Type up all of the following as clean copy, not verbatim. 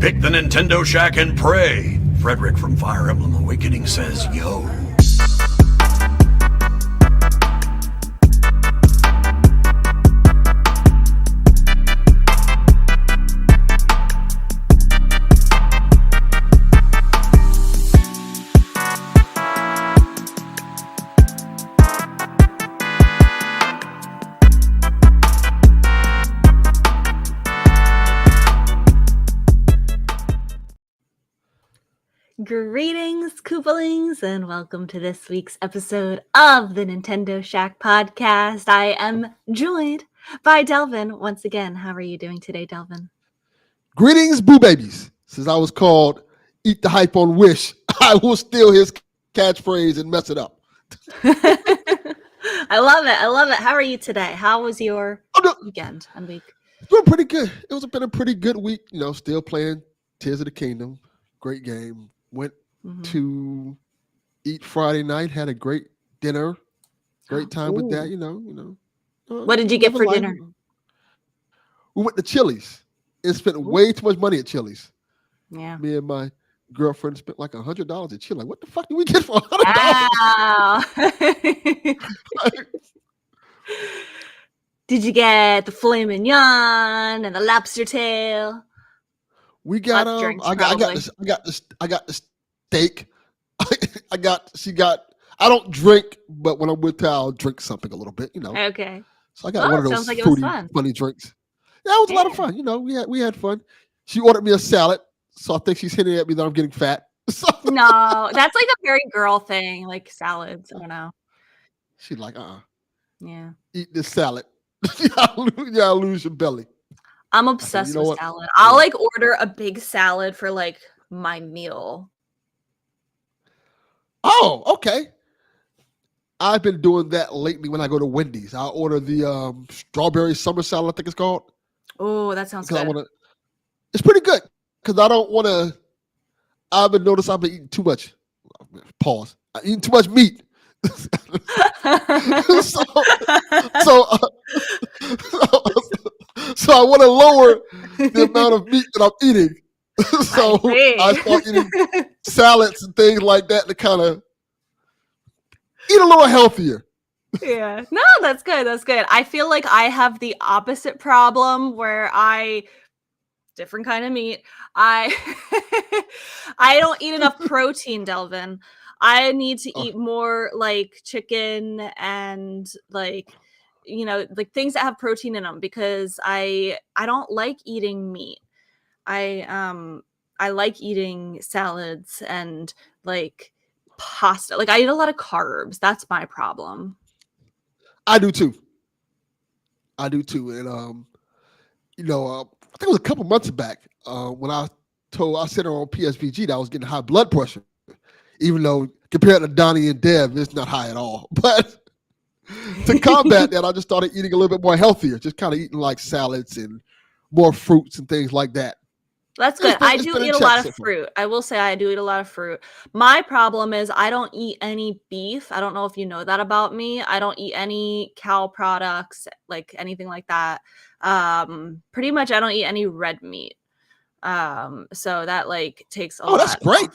Pick the Nintendo Shack and pray. Frederick from Fire Emblem Awakening says, yo. Greetings, Koopalings, and welcome to this week's episode of the Nintendo Shack podcast. I am joined by Delvin once again. How are you doing today, Delvin? Greetings, boo babies. Since I was called Eat the Hype on Wish, I will steal his catchphrase and mess it up. I love it. I love it. How are you today? How was your weekend and week? Doing pretty good. Been a pretty good week. Still playing Tears of the Kingdom. Great game. Went to eat Friday night. Had a great dinner. Great time with that. What did you get for dinner? We went to Chili's and spent way too much money at Chili's. Yeah. Me and my girlfriend spent like $100 at Chili's. Like, what the fuck did we get for $100? Wow. Did you get the filet mignon and the lobster tail? We got I got the steak. I don't drink, but when I'm with her, I'll drink something a little bit, Okay. So I got one of those like funny drinks. Yeah, it was a lot of fun. We had fun. She ordered me a salad, so I think she's hinting at me that I'm getting fat. No, that's like a very girl thing, like salads. I don't know. She's like, Yeah. Eat this salad. Y'all lose your belly. I'm obsessed with salad. I'll like order a big salad for like my meal. Oh, okay. I've been doing that lately when I go to Wendy's. I'll order the strawberry summer salad, I think it's called. Oh, that sounds good. It's pretty good because I don't want to. I've been eating too much. Pause. I'm eating too much meat. So I want to lower the amount of meat that I'm eating. So I start eating salads and things like that to kind of eat a little healthier. Yeah. No, that's good. That's good. I feel like I have the opposite problem where different kind of meat. I don't eat enough protein, Delvin. I need to eat more like chicken and like things that have protein in them because I don't like eating meat. I like eating salads and like pasta. Like I eat a lot of carbs. That's my problem. I do too. And I think it was a couple months back when I said her on PSVG that I was getting high blood pressure, even though compared to Donnie and Dev, it's not high at all. But to combat that, I just started eating a little bit more healthier, just kind of eating like salads and more fruits and things like that. That's good. I do eat a lot of fruit. I will say I do eat a lot of fruit. My problem is I don't eat any beef. I don't know if you know that about me. I don't eat any cow products, like anything like that. Pretty much I don't eat any red meat. So that like takes a lot. Oh, that's great.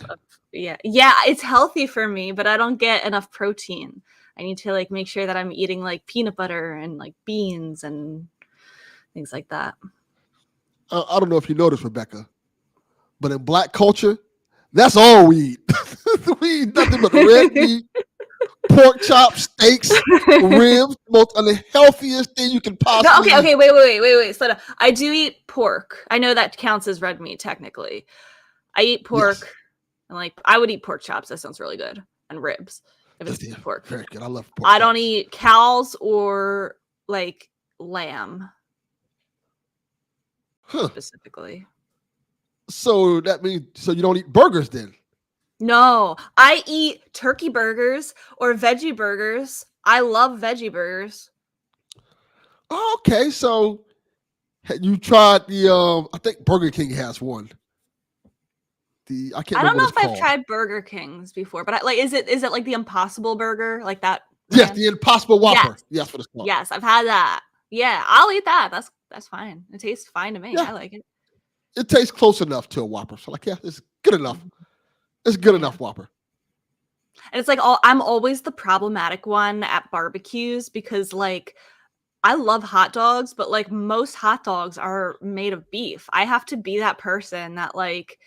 Yeah, it's healthy for me, but I don't get enough protein. I need to like make sure that I'm eating like peanut butter and like beans and things like that. I don't know if you noticed, Rebecca, but in Black culture, that's all we eat. We eat nothing but red meat, pork chops, steaks, ribs, most unhealthiest thing you can possibly eat. Okay, wait. Slow down. I do eat pork. I know that counts as red meat technically. I eat pork, yes. And like I would eat pork chops. That sounds really good. And ribs. If it's pork. Very good. I love pork. I don't eat cows or like lamb. Specifically. So that means you don't eat burgers then? No, I eat turkey burgers or veggie burgers. I love veggie burgers. Oh, okay, so you tried the I think Burger King has one. I don't know if I've tried Burger Kings before, but is it like the Impossible Burger, like that? Yes, the Impossible Whopper. Yes, what it's called. Yes, I've had that. Yeah, I'll eat that. That's fine. It tastes fine to me. Yeah. I like it. it tastes close enough to a Whopper. So like, yeah, it's good enough. It's good enough Whopper. And it's like I'm always the problematic one at barbecues because like I love hot dogs, but like most hot dogs are made of beef. I have to be that person that like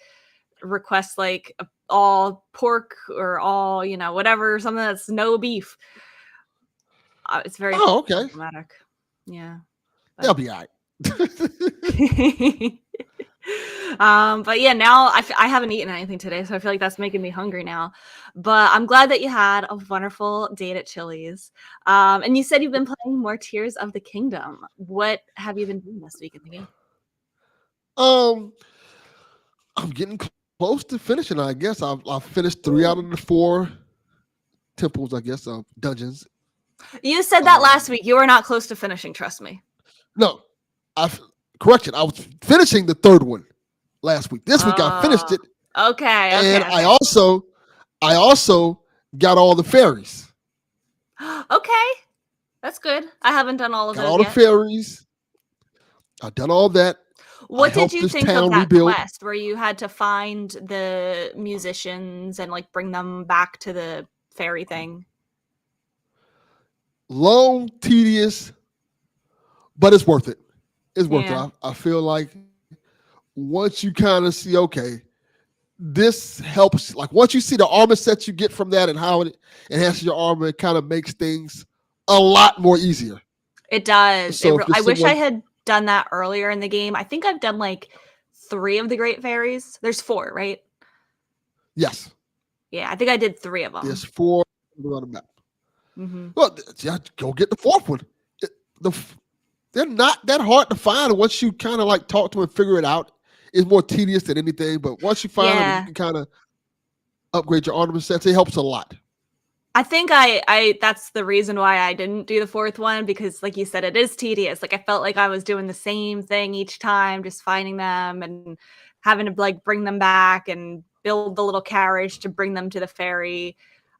requests like all pork or all, whatever, something that's no beef. It's very okay. problematic. Yeah. They'll be all right. But yeah, now I haven't eaten anything today, so I feel like that's making me hungry now. But I'm glad that you had a wonderful date at Chili's. And you said you've been playing more Tears of the Kingdom. What have you been doing this week in the game? I'm getting close to finishing. I guess I've finished 3 out of the 4 temples. I guess dungeons. You said that last week. You were not close to finishing. Trust me. No, correction. I was finishing the 3rd one last week. This week I finished it. Okay. And I also got all the fairies. Okay, that's good. I haven't done all of those All yet. the fairies. I've done all that. What did you think of that rebuild. quest where you had to find the musicians and like bring them back to the fairy thing? Long, tedious, but it's worth it. It's worth it. I feel like once you kind of see, okay, this helps. Like once you see the armor sets you get from that and how it enhances your armor, it kind of makes things a lot more easier. It does. So I wish I had done that earlier in the game. I think I've done like 3 of the Great Fairies. There's 4, right? Yes. Yeah, I think I did 3 of them. There's 4 on the map. Mm-hmm. Well, yeah, go get the 4th one. They're not that hard to find. Once you kind of like talk to them and figure it out, it's more tedious than anything. But once you find them, you can kind of upgrade your ornament sets. It helps a lot. I think I that's the reason why I didn't do the 4th one, because like you said, it is tedious. Like I felt like I was doing the same thing each time, just finding them and having to like bring them back and build the little carriage to bring them to the ferry.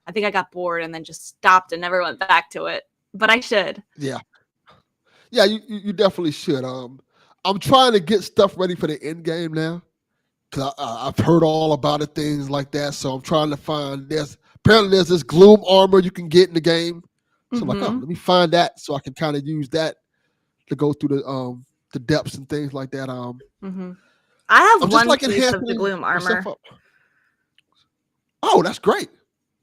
I think I got bored and then just stopped and never went back to it. But I should. Yeah. Yeah, you definitely should. I'm trying to get stuff ready for the end game now because I've heard all about it, things like that. So I'm trying to find apparently there's this gloom armor you can get in the game. So I'm like, oh, let me find that so I can kind of use that to go through the depths and things like that. I have one like piece of the gloom armor. Oh, that's great.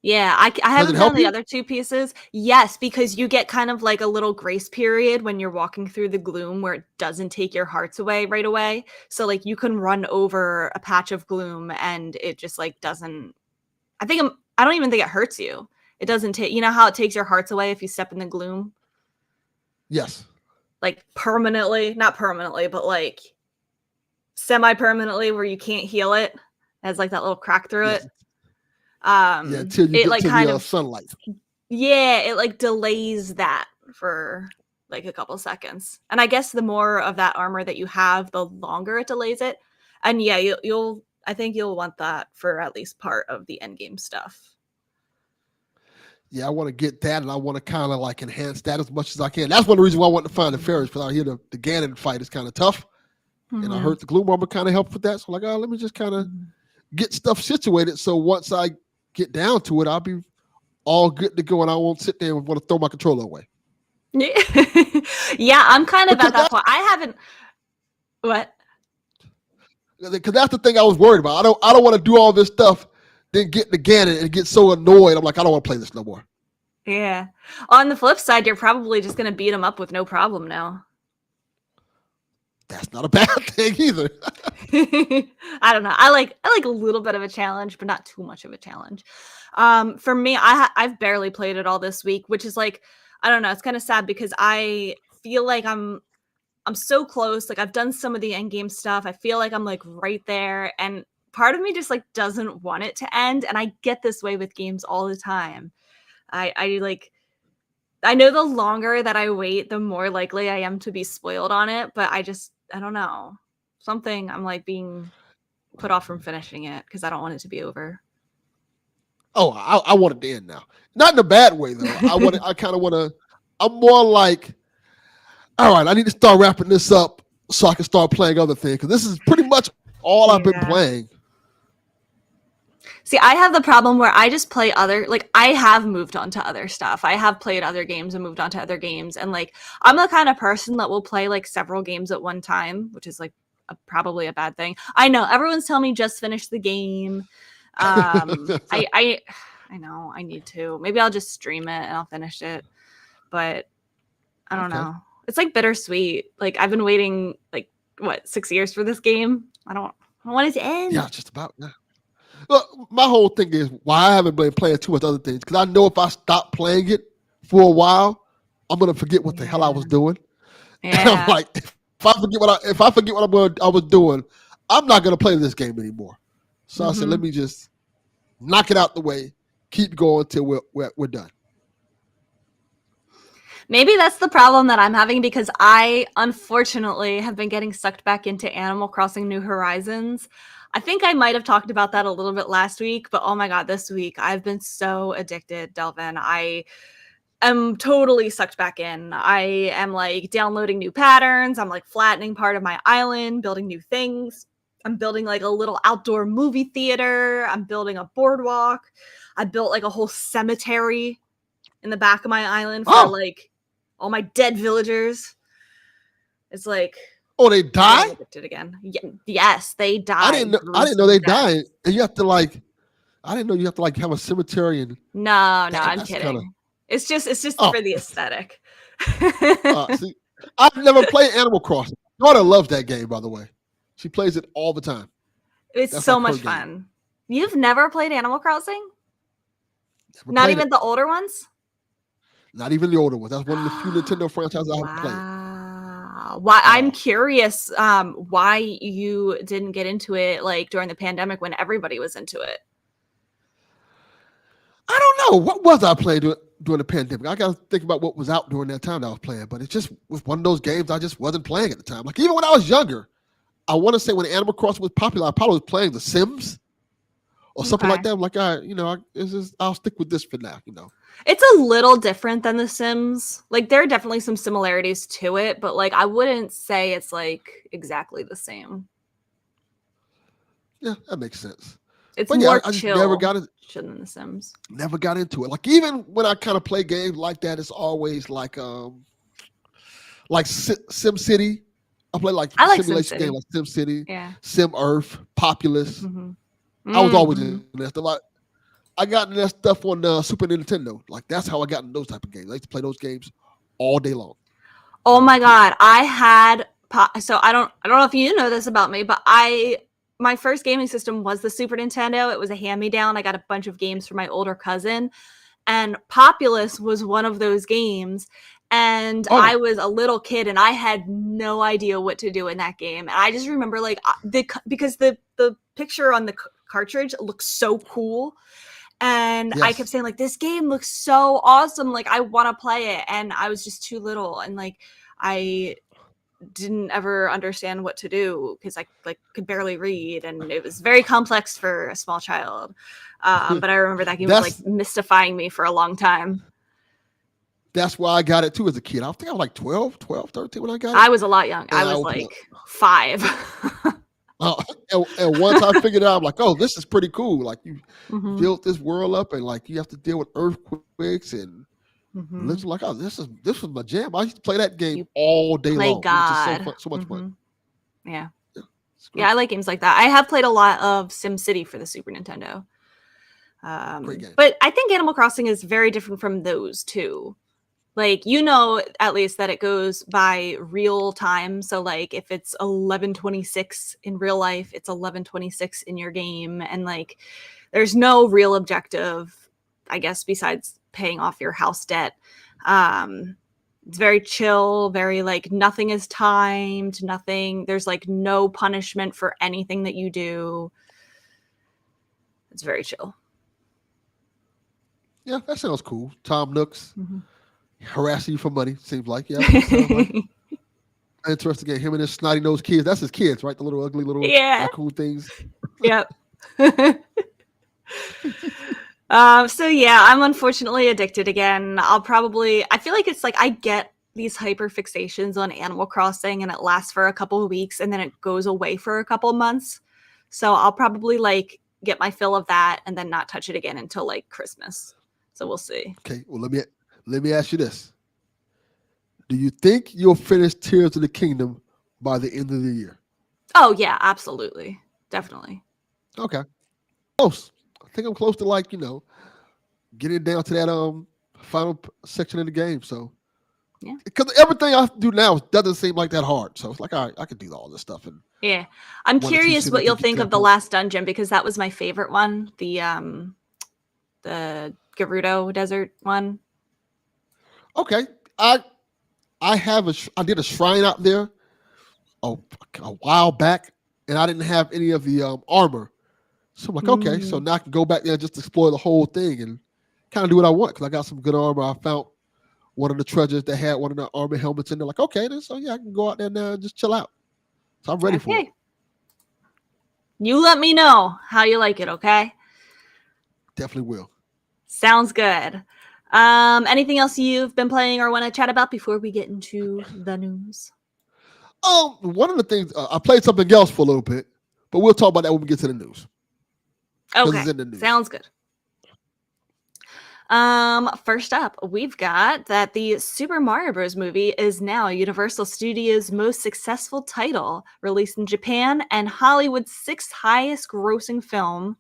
Yeah, I haven't done the other 2 pieces. Yes, because you get kind of like a little grace period when you're walking through the gloom where it doesn't take your hearts away right away. So like you can run over a patch of gloom and it just like doesn't. I don't even think it hurts you. It doesn't take. You know how it takes your hearts away if you step in the gloom? Yes. Like permanently, not permanently, but like semi-permanently, where you can't heal it. It has like that little crack through it. Till you get to the sunlight. Yeah, it like delays that for like a couple seconds. And I guess the more of that armor that you have, the longer it delays it. And yeah, I think you'll want that for at least part of the end game stuff. Yeah, I want to get that, and I want to kind of like enhance that as much as I can. That's one of the reasons why I want to find the fairies, because I hear the Ganon fight is kind of tough. And I heard the gloom armor kind of helped with that. So like, let me just kind of get stuff situated. So once I get down to it, I'll be all good to go, and I won't sit there and want to throw my controller away. Yeah, I'm kind of at that point. I haven't. What? Because that's the thing I was worried about. I don't want to do all this stuff, then get the Ganon and get so annoyed. I'm like, I don't want to play this no more. Yeah. On the flip side, you're probably just going to beat him up with no problem now. That's not a bad thing either. I don't know. I like a little bit of a challenge, but not too much of a challenge. For me, I've barely played it all this week, which is like, I don't know. It's kind of sad because I feel like I'm so close. Like I've done some of the end game stuff. I feel like I'm like right there, and part of me just like doesn't want it to end. And I get this way with games all the time. I know the longer that I wait, the more likely I am to be spoiled on it. But I don't know. Something I'm like being put off from finishing it because I don't want it to be over. Oh, I want it to end now. Not in a bad way though. I'm more like, all right, I need to start wrapping this up so I can start playing other things. Because this is pretty much all I've been Yeah. playing. See, I have the problem where I just play I have moved on to other stuff. I have played other games and moved on to other games. And like, I'm the kind of person that will play like several games at one time, which is like probably a bad thing. I know everyone's telling me just finish the game. I know I need to. Maybe I'll just stream it and I'll finish it. But I don't Okay. know. It's like bittersweet. Like I've been waiting like what 6 years for this game. I want it to end. Yeah, just about. Yeah. Well, my whole thing is why I haven't been playing too much other things. Because I know if I stop playing it for a while, I'm gonna forget what the hell I was doing. And I'm Yeah. like, if I forget what I was doing, I'm not gonna play this game anymore. So I said, let me just knock it out the way, keep going till we're done. Maybe that's the problem that I'm having because I unfortunately have been getting sucked back into Animal Crossing New Horizons. I think I might have talked about that a little bit last week, but oh my god, this week I've been so addicted, Delvin. I am totally sucked back in. I am like downloading new patterns. I'm like flattening part of my island, building new things. I'm building like a little outdoor movie theater. I'm building a boardwalk. I built like a whole cemetery in the back of my island for like all my dead villagers. It's like, oh, they die? Addicted again. Yes, they die. I didn't know they died. And you have to like, I didn't know you have to like have a cemetery and. No, I'm that's kidding. kinda- It's just Oh. for the aesthetic. See, I've never played Animal Crossing. My daughter loves that game, by the way. She plays it all the time. It's That's so like her much game. fun. You've never played Animal Crossing? Never Not played even it. the older ones? Not even the older ones. That's one of the few Nintendo franchises I haven't played. Wow. Why I'm curious why you didn't get into it like during the pandemic when everybody was into it. I don't know. What was I playing during the pandemic? I got to think about what was out during that time that I was playing. But it just was one of those games I just wasn't playing at the time. Like even when I was younger, I want to say when Animal Crossing was popular, I probably was playing The Sims or something like Okay. that. I'm like, I'll stick with this for now. It's a little different than The Sims. Like there are definitely some similarities to it, but like I wouldn't say it's like exactly the same. Yeah, that makes sense. It's But more I just chill never got than The Sims. into it. Like even when I kind of play games like that, it's always like Sim City. I play like I like simulation SimCity. game like Sim City, Yeah. Sim Earth, Populous. Mhm. I was always Mhm. in that stuff. Like, I got into that stuff on Super Nintendo. Like that's how I got into those type of games. I used to play those games all day long. Oh my god, I had so I don't know if you know this about me, but my first gaming system was the Super Nintendo. It was a hand-me-down. I got a bunch of games from my older cousin, and Populous was one of those games. And Oh. I was a little kid, and I had no idea what to do in that game. And I just remember like because the picture on the cartridge looks so cool. And I Yes. kept saying like, this game looks so awesome. Like I want to play it. And I was just too little. And like, I didn't ever understand what to do because I like could barely read. And it was very complex for a small child. But I remember that game was like mystifying me for a long time. That's why I got it too as a kid. I think I was like 12, 13 when I got it. I was a lot young. I And I was was like 5. And once I figured it out, I'm like, oh, this is pretty cool. Like you Mhm. built this world up, and like you have to deal with earthquakes and Mhm. literally like, oh, this was my jam. I used to play that game You all day Play long. It was God. just so much fun. Mhm. Yeah. It's great. Yeah, I like games like that. I have played a lot of SimCity for the Super Nintendo. Great game. But I think Animal Crossing is very different from those too. Like, you know, at least that it goes by real time. So like if it's 11:26 in real life, it's 11:26 in your game. And like there's no real objective, I guess, besides paying off your house debt. It's very chill, very like nothing is timed, there's like no punishment for anything that you do. It's very chill. Yeah, that sounds cool. Tom Nooks Mhm. harassing you for money, seems like. Yeah, that sounds like an interesting game. Him and his snotty nosed kids. That's his kids, right? The little ugly little Yeah. raccoon things. Yep. So yeah, I'm unfortunately addicted again. I feel like it's like I get these hyper fixations on Animal Crossing, and it lasts for a couple of weeks and then it goes away for a couple of months. So I'll probably like get my fill of that and then not touch it again until like Christmas. So we'll see. Okay, well let me ask you this: do you think you'll finish Tears of the Kingdom by the end of the year? Oh yeah, absolutely, definitely. Okay, close. I think I'm close to like getting down to that final section of the game. So Yeah. because everything I do now doesn't seem like that hard. So it's like, all right, I can do all this stuff. And Yeah, I'm 1 or 2 curious cities what to you'll get to think that of the point. last dungeon because that was my favorite one. The Gerudo Desert one. Okay, I did a shrine out there a, a while back, and I didn't have any of the armor. So I'm like, okay, so now I can go back there and just explore the whole thing and kind of do what I want because I got some good armor. I found one of the treasures that had one of the armor helmets in there. Like, okay, then so yeah, I can go out there now and just chill out. So I'm ready for it. Okay. You let me know how you like it, okay? Definitely will. Sounds good. Anything else you've been playing or want to chat about before we get into the news? One of the things I played something else for a little bit, but we'll talk about that when we get to the news. 'Cause Okay, it's in the news. sounds good. First up, we've got that the Super Mario Bros. Movie is now Universal Studios' most successful title, released in Japan and Hollywood's 6th highest grossing film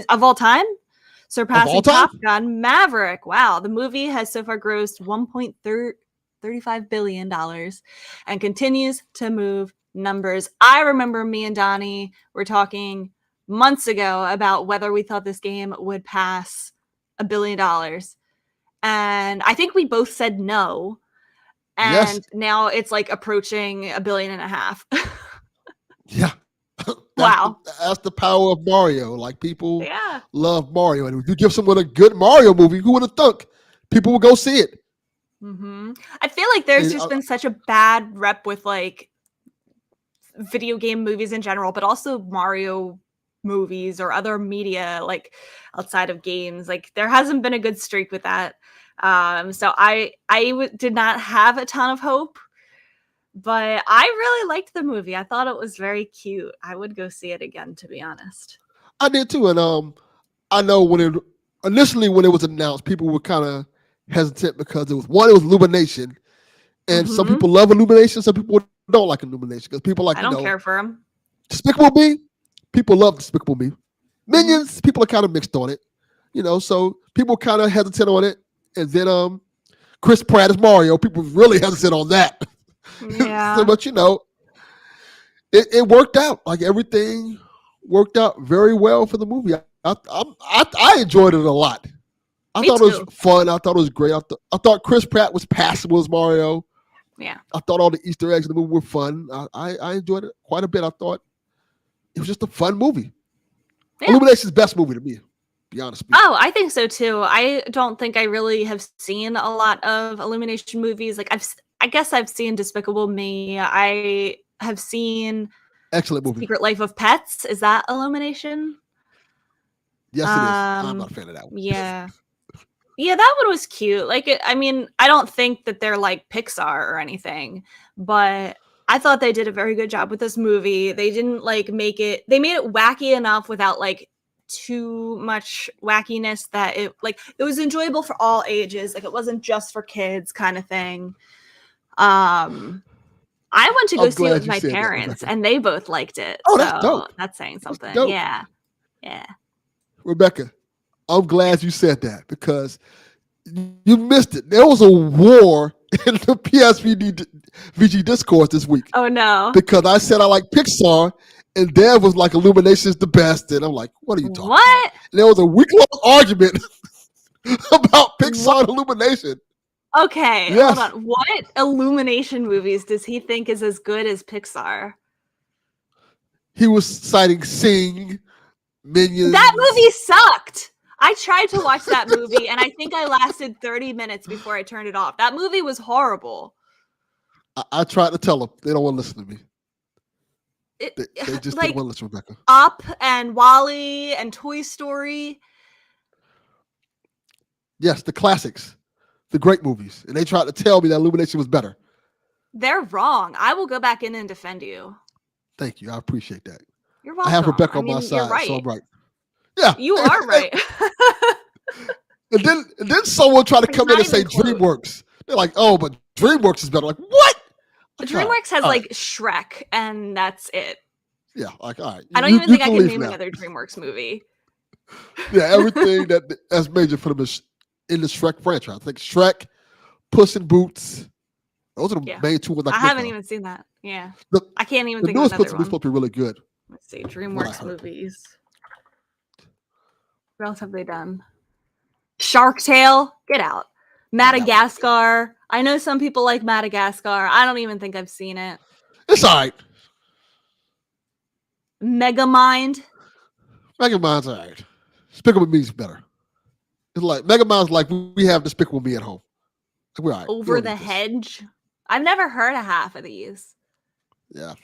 of all time, surpassing time? Top Gun Maverick. Wow, the movie has so far grossed $1.35 billion and continues to move numbers. I remember me and Donnie were talking months ago about whether we thought this game would pass $1 billion. And I think we both said no. And Yes. now it's like approaching $1.5 billion. Yeah. Wow. That's the power of Mario. Like people Yeah. love Mario. And if you give someone a good Mario movie, who would have thunk people would go see it? I feel like there's And, just been such a bad rep with like video game movies in general, but also Mario movies or other media like outside of games. Like there hasn't been a good streak with that. So I did not have a ton of hope, but I really liked the movie. I thought it was very cute. I would go see it again, to be honest. I did too. And I know when it was announced, people were kind of hesitant because it was Illumination. And some people love Illumination, some people don't like Illumination because people like I don't care for him. Despicable Me. People love Despicable Me. Minions, people are kind of mixed on it, so people kind of hesitant on it. And then Chris Pratt is Mario. People really hesitant on that. Yeah. But it worked out. Like everything worked out very well for the movie. I enjoyed it a lot. I thought it was fun. I thought it was great. I thought Chris Pratt was passable as Mario. Yeah. I thought all the Easter eggs in the movie were fun. I enjoyed it quite a bit. I thought it was just a fun movie. Yeah. Illumination's best movie to me, to be honest with you. Oh, I think so too. I don't think I really have seen a lot of Illumination movies. Like I guess I've seen Despicable Me. I have seen excellent movie. Secret Life of Pets. Is that Illumination? Yes, it is. I'm not a fan of that one. Yeah. Yeah, that one was cute. Like, I don't think that they're like Pixar or anything, but I thought they did a very good job with this movie. They didn't like they made it wacky enough without like too much wackiness that it was enjoyable for all ages. Like it wasn't just for kids kind of thing. I went to go see it with my parents and they both liked it. Oh, that's dope. That's saying something. That's dope. Yeah. Yeah. Rebecca, I'm glad you said that because you missed it. There was a war in the PSVG discourse this week. Oh no! Because I said I like Pixar, and Dev was like Illumination's the best, and I'm like, what are you talking about? And there was a week-long argument about Pixar and Illumination. Okay, hold on. What Illumination movies does he think is as good as Pixar? He was citing Sing, Minions. That movie sucked. I tried to watch that movie and I think I lasted 30 minutes before I turned it off. That movie was horrible. I tried to tell them. They don't want to listen to me. They just didn't want to listen, Rebecca. Up and WALL-E and Toy Story. Yes, the classics. the great movies, and they tried to tell me that Illumination was better. They're wrong. I will go back in and defend you. Thank you. I appreciate that. You're welcome. I have Rebecca I on my mean, side, you're right. so I'm right. Yeah, You are right. And then someone tried to It's come in not and say even close. DreamWorks. They're like, oh, but DreamWorks is better. Like, what? Like, DreamWorks has all like Shrek, and that's it. yeah, like, all right. I don't you- even you think I can can leave name now. another DreamWorks movie. Yeah, everything that's major for them is in the Shrek franchise. I think Shrek, Puss in Boots. Those are the Yeah. main two ones I I can think haven't of. even seen that. Yeah. The- I can't even The think of newest Puss another in Boots one. supposed to be really good. Let's see. what I DreamWorks heard. movies. What else have they done? Shark Tale. Get out. Madagascar. I know some people like Madagascar. I don't even think I've seen it. It's all right. Megamind. Megamind's all right. Despicable Me is better. It's like Megamind's like we have Despicable Me at home. Like, we're all right. We Over don't the need this. Hedge. I've never heard of half of these. Yeah.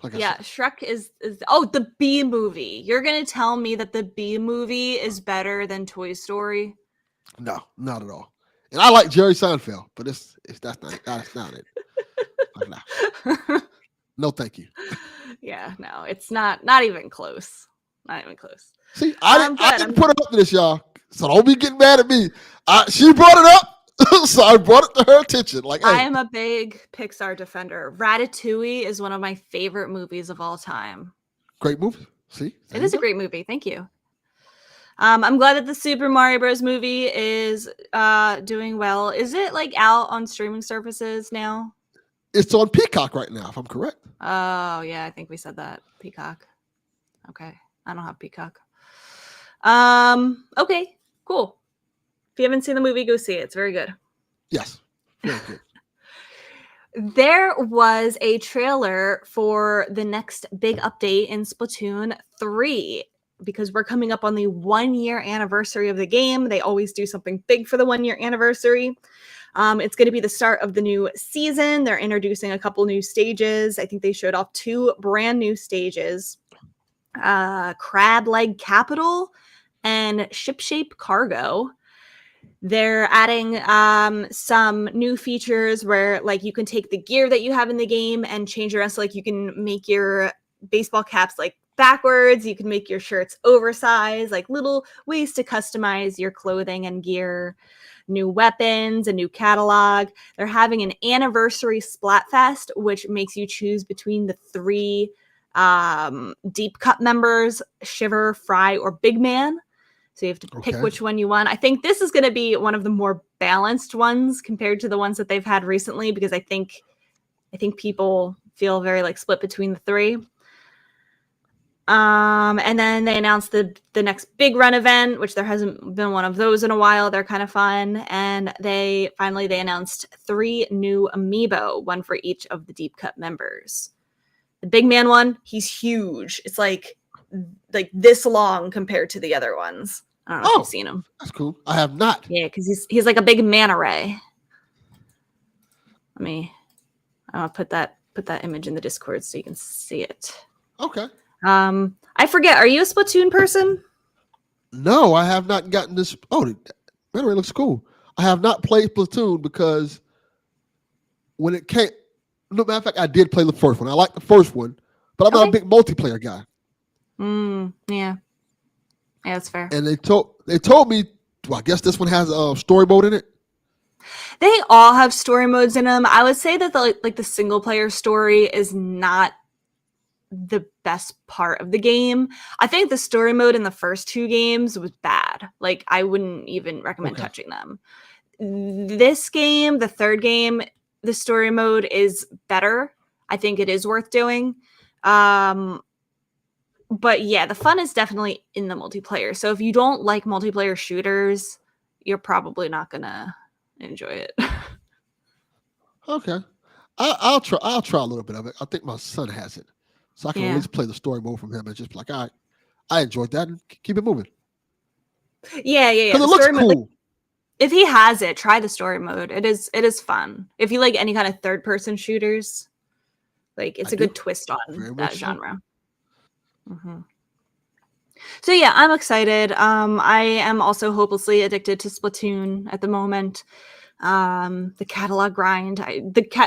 Like I Yeah, said, Shrek is the Bee Movie. You're gonna tell me that the Bee Movie is better than Toy Story? no, not at all. And I like Jerry Seinfeld, but that's not it. Like, nah. No, thank you. Yeah, no, it's not even close. Not even close. See, I I'm didn't good. put it up to this, y'all. So don't be getting mad at me. She brought it up, so I brought it to her attention. Like, hey, I am a big Pixar defender. Ratatouille is one of my favorite movies of all time. great movie. See, It is a great movie. Thank you. I'm glad that the Super Mario Bros. Movie is doing well. Is it like out on streaming services now? It's on Peacock right now, if I'm correct. Oh yeah, I think we said that. Peacock. Okay. I don't have Peacock. Okay, cool. If you haven't seen the movie, go see it. It's very good. Yes, very good. There was a trailer for the next big update in Splatoon 3 because we're coming up on the 1-year anniversary of the game. They always do something big for the 1-year anniversary. It's going to be the start of the new season. They're introducing a couple new stages. I think they showed off 2 brand new stages. Crab Leg Capital and Shipshape Cargo. They're adding some new features where like you can take the gear that you have in the game and change your so like you can make your baseball caps like backwards, you can make your shirts oversized, like little ways to customize your clothing and gear. New weapons, a new catalog. They're having an anniversary Splatfest, which makes you choose between the 3 Deep Cup members, Shiver, Fry, or Big Man. So you have to pick Okay. which one you want. I think this is going to be one of the more balanced ones compared to the ones that they've had recently because I think people feel very like split between the 3. And then they announced the next big run event, which there hasn't been one of those in a while. They're kind of fun. And they announced 3 new amiibo, one for each of the Deep Cup members. The Big Man one, he's huge. It's like this long compared to the other ones. I don't know if you've seen him. That's cool. I have not. Yeah, because he's like a big manta ray. I'll put that image in the Discord so you can see it. Okay. I forget. Are you a Splatoon person? No, I have not gotten this. Oh, man, it looks cool. I have not played Splatoon because when it came, no matter of fact, I did play the first one. I like the first one, but I'm not a Okay. big multiplayer guy. Yeah. Yeah, that's fair. And they told me, well, I guess this one has a story mode in it. They all have story modes in them. I would say that the single player story is not the best part of the game. I think the story mode in the first 2 games was bad. Like I wouldn't even recommend touching them. This game, the 3rd game, the story mode is better. I think it is worth doing. But yeah, the fun is definitely in the multiplayer. So if you don't like multiplayer shooters, you're probably not gonna enjoy it. Okay, I'll try a little bit of it. I think my son has it, so I can at least play the story mode from him and just be like, all right, I enjoyed that and keep it moving. Yeah. Because The it looks story mode, cool. if he has it, try the story mode. It is fun. If you like any kind of 3rd-person shooters, like it's I a good do. twist on Very that much so. genre. So yeah, I'm excited. I am also hopelessly addicted to Splatoon at the moment. The catalog grind.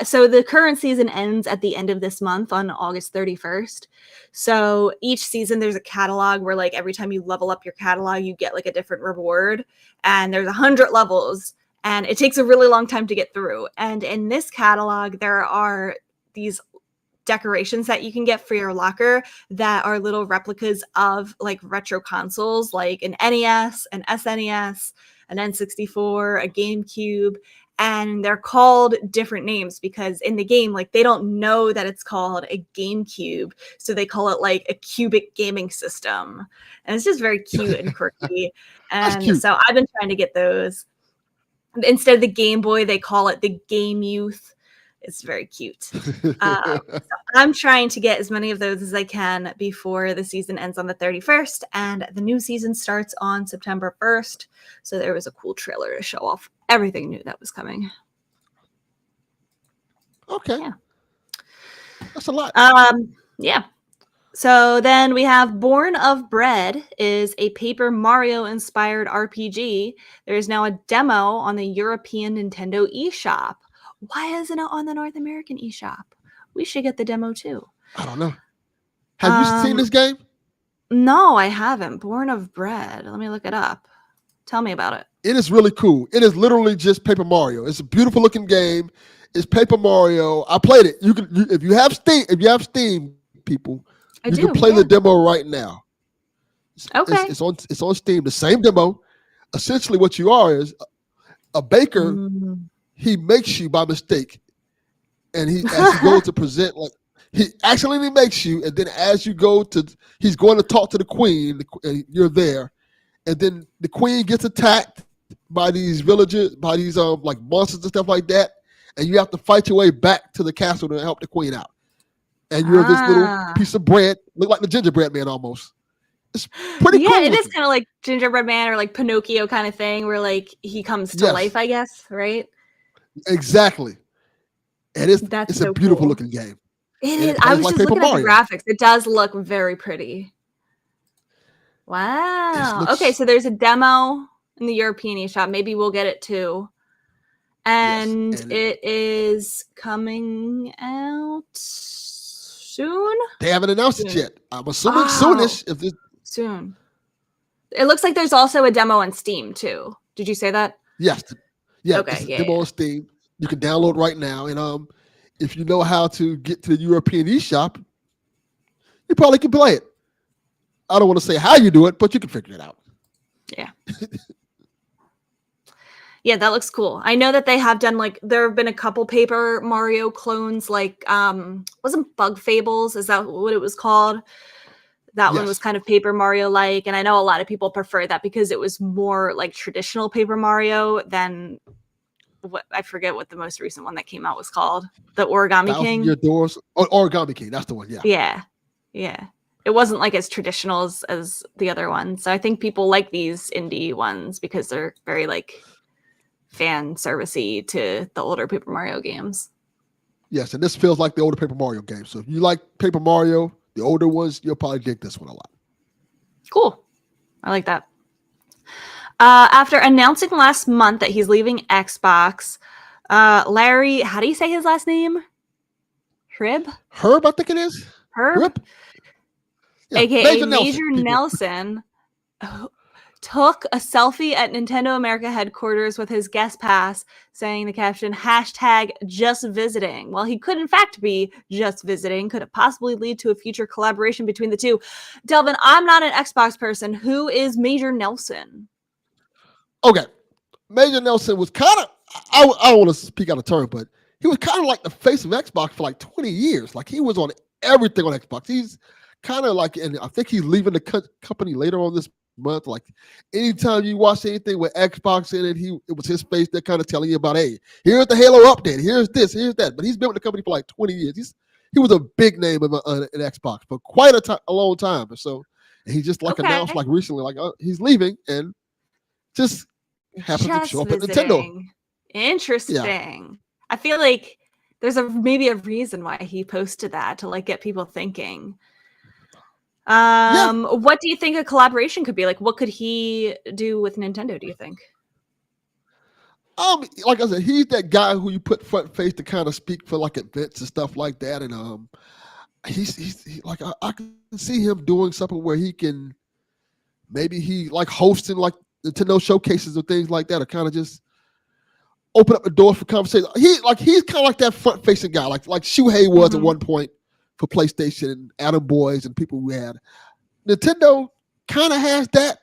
So the current season ends at the end of this month on August 31st. So each season there's a catalog where like every time you level up your catalog, you get like a different reward, and there's 100 levels, and it takes a really long time to get through. And in this catalog, there are these decorations that you can get for your locker that are little replicas of like retro consoles, like an NES, an SNES, an N64, a GameCube, and they're called different names because in the game, like they don't know that it's called a GameCube, so they call it like a cubic gaming system, and it's just very cute and quirky. And cute. so I've been trying to get those. Instead of the Game Boy, they call it the Game Youth. It's very cute. So I'm trying to get as many of those as I can before the season ends on the 31st, and the new season starts on September 1st. So there was a cool trailer to show off everything new that was coming. Okay. Yeah. That's a lot. Yeah. So then we have Born of Bread is a Paper Mario inspired RPG. There is now a demo on the European Nintendo eShop. Why isn't it on the North American eShop? We should get the demo too. I don't know. Have you seen this game? No, I haven't. Born of Bread. Let me look it up. Tell me about it. It is really cool. It is literally just Paper Mario. It's a beautiful looking game. It's Paper Mario. I played it. If you have Steam, people, you can play the demo right now. Okay. It's on Steam. The same demo. Essentially, what you are is a baker. He makes you by mistake, and as you go to present, like he accidentally makes you, and then as you go to, he's going to talk to the queen, and you're there, and then the queen gets attacked by these villagers, by these like monsters and stuff like that, and you have to fight your way back to the castle to help the queen out. And you're this little piece of bread, look like the gingerbread man almost. It's pretty cool. Yeah, it is kind of like Gingerbread Man or like Pinocchio kind of thing, where like he comes to life, I guess, right? Exactly. And it's so a beautiful cool looking game. It is. I was just looking at the graphics. It does look very pretty. Wow. Okay, so there's a demo in the European eShop. Maybe we'll get it too. And it is coming out soon. They haven't announced it yet. I'm assuming soonish. Soon. It looks like there's also a demo on Steam too. Did you say that? Yes. Yeah, okay, demo on Steam. You can download right now, and if you know how to get to the European eShop, you probably can play it. I don't want to say how you do it, but you can figure it out. Yeah. Yeah, that looks cool. I know that they have done there have been a couple Paper Mario clones, wasn't Bug Fables? Is that what it was called? That one was kind of Paper Mario-like, and I know a lot of people prefer that because it was more like traditional Paper Mario than I forget what the most recent one that came out was called. The Origami King. Your Doors. Origami King, that's the one, yeah. Yeah. It wasn't as traditional as the other ones. So I think people like these indie ones because they're very fan servicey to the older Paper Mario games. Yes, and this feels like the older Paper Mario game. So if you like Paper Mario, the older ones, you'll probably dig this one a lot. Cool. I like that. After announcing last month that he's leaving Xbox, Larry, how do you say his last name? Herb, I think it is. Herb? Yeah, AKA Major Nelson took a selfie at Nintendo America headquarters with his guest pass, saying the caption, #JustVisiting. While he could in fact be just visiting, could it possibly lead to a future collaboration between the two? Delvin, I'm not an Xbox person. Who is Major Nelson? Okay. Major Nelson was kind of, I don't want to speak out of turn, but he was kind of like the face of Xbox for 20 years. He was on everything on Xbox. He's kind of and I think he's leaving the company later on this month. Anytime you watch anything with Xbox in it, it was his face that kind of telling you about, hey, here's the Halo update, here's this, here's that. But he's been with the company for 20 years. He was a big name in Xbox for quite a long time. So he just announced recently he's leaving and just happened to show up at Nintendo. Interesting. Yeah. I feel like there's maybe a reason why he posted that to get people thinking. What do you think a collaboration could be? Like, what could he do with Nintendo, do you think? Like I said, he's that guy who you put front face to kind of speak for like events and stuff like that. And I can see him doing something where he can maybe he like hosting like Nintendo showcases or things like that, or kind of just open up the doors for conversation. He's kind of like that front facing guy, like Shuhei was at one point for PlayStation and Adam Boys and people who had. Nintendo kind of has that.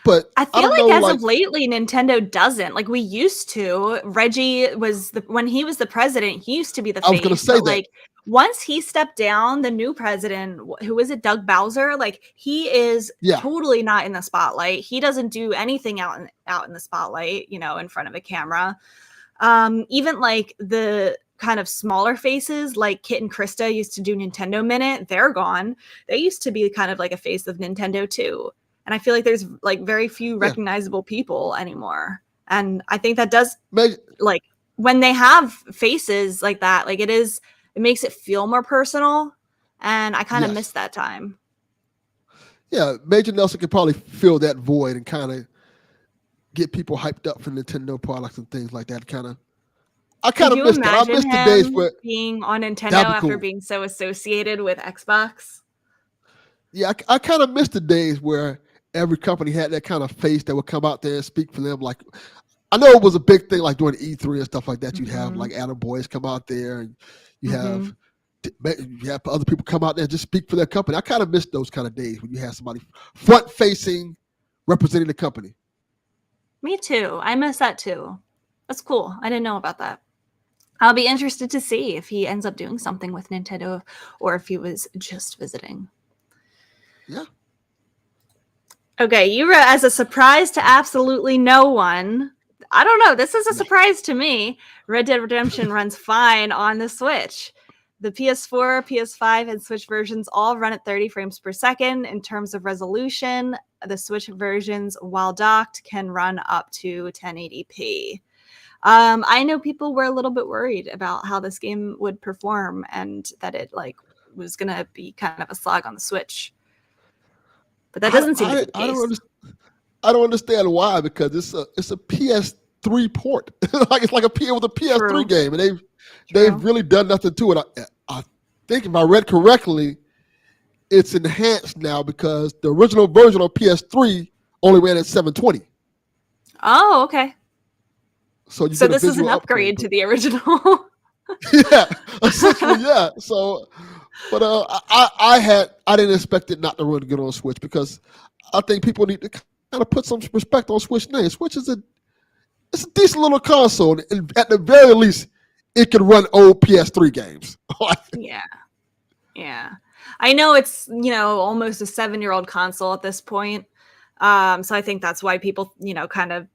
But I feel like as of lately, Nintendo doesn't. Like we used to. Reggie was when he was the president, he used to be the face. I was going to say that. Like once he stepped down, the new president, who is it, Doug Bowser? Like he is totally not in the spotlight. He doesn't do anything out in the spotlight, in front of a camera. Even like the kind of smaller faces like Kit and Krista used to do Nintendo Minute, they're gone. They used to be kind of like a face of Nintendo too. And I feel like there's like very few recognizable people anymore. And I think that does like when they have faces like that, like it makes it feel more personal. And I kind of miss that time. Yeah. Major Nelson could probably fill that void and kind of get people hyped up for Nintendo products and things like that. I kind of missed that. I missed the days where being on Nintendo after being so associated with Xbox. Yeah. I kind of missed the days where every company had that kind of face that would come out there and speak for them. Like, I know it was a big thing, like during E3 and stuff like that. You'd have like Adam Boys come out there, and you have other people come out there and just speak for their company. I kind of missed those kind of days when you had somebody front facing, representing the company. Me too. I miss that too. That's cool. I didn't know about that. I'll be interested to see if he ends up doing something with Nintendo or if he was just visiting. Yeah. Okay, you wrote as a surprise to absolutely no one. I don't know. This is a surprise to me. Red Dead Redemption runs fine on the Switch. The PS4, PS5, and Switch versions all run at 30 frames per second. In terms of resolution, the Switch versions, while docked, can run up to 1080p. I know people were a little bit worried about how this game would perform and that it was going to be kind of a slog on the Switch. But that doesn't seem to be the case. I don't understand why, because it's a PS3 port. It's like a PS3 game, and they've really done nothing to it. I think if I read correctly, it's enhanced now because the original version of PS3 only ran at 720. Oh, okay. So this is an upgrade to the original. Yeah, essentially, yeah. So. But I didn't expect it not to run good on Switch, because I think people need to kind of put some respect on Switch name. Switch is it's a decent little console, and at the very least, it can run old PS3 games. Yeah. I know it's almost a 7-year-old console at this point, so I think that's why people kind of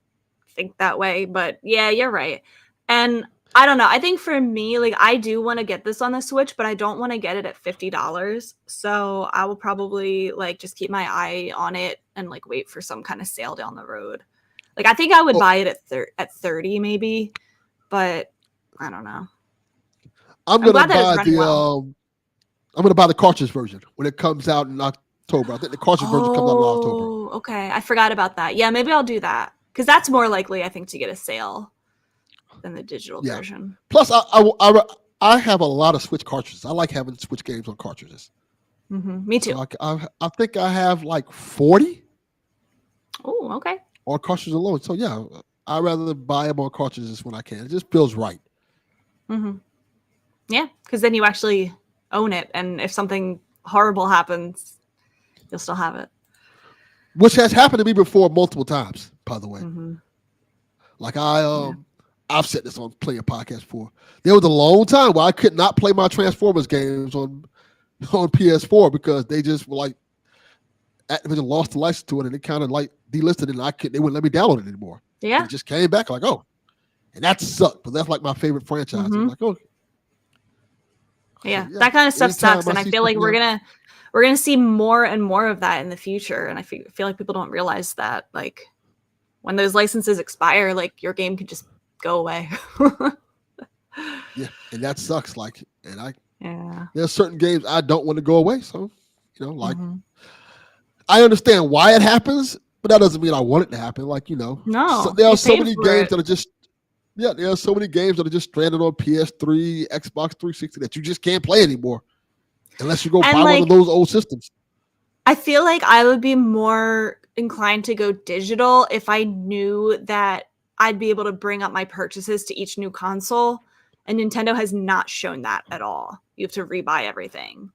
think that way. But yeah, you're right, and. I don't know. I think for me, I do want to get this on the Switch, but I don't want to get it at $50. So I will probably just keep my eye on it and wait for some kind of sale down the road. I think I would buy it at 30 maybe, but I don't know. I'm gonna buy the cartridge version when it comes out in October. I think the cartridge version comes out in October. Oh, okay. I forgot about that. Yeah, maybe I'll do that because that's more likely, I think, to get a sale than the digital version. Plus, I have a lot of Switch cartridges. I like having Switch games on cartridges. Me too. So I think I have 40. Oh, okay. On cartridges alone. So yeah, I'd rather buy them on cartridges when I can. It just feels right. Yeah, because then you actually own it, and if something horrible happens, you'll still have it. Which has happened to me before multiple times, by the way. I've said this on plenty of podcasts before. There was a long time where I could not play my Transformers games on PS4 because they just were Activision lost the license to it, and it kind of delisted it, and they wouldn't let me download it anymore. Yeah. And it just came back and that sucked. But that's my favorite franchise. Yeah, that kind of stuff sucks, and I feel like we're gonna see more and more of that in the future. And I feel like people don't realize that when those licenses expire, your game could just go away. Yeah, and that sucks. There's certain games I don't want to go away, so Like Mhm. I understand why it happens, but that doesn't mean I want it to happen. Like, so No, there are you so paid many for games it. that are just there are so many games that are just stranded on PS3, Xbox 360 that you just can't play anymore unless you go And buy one of like, those old systems. I feel like I would be more inclined to go digital if I knew that I'd be able to bring up my purchases to each new console. And Nintendo has not shown that at all. You have to rebuy everything.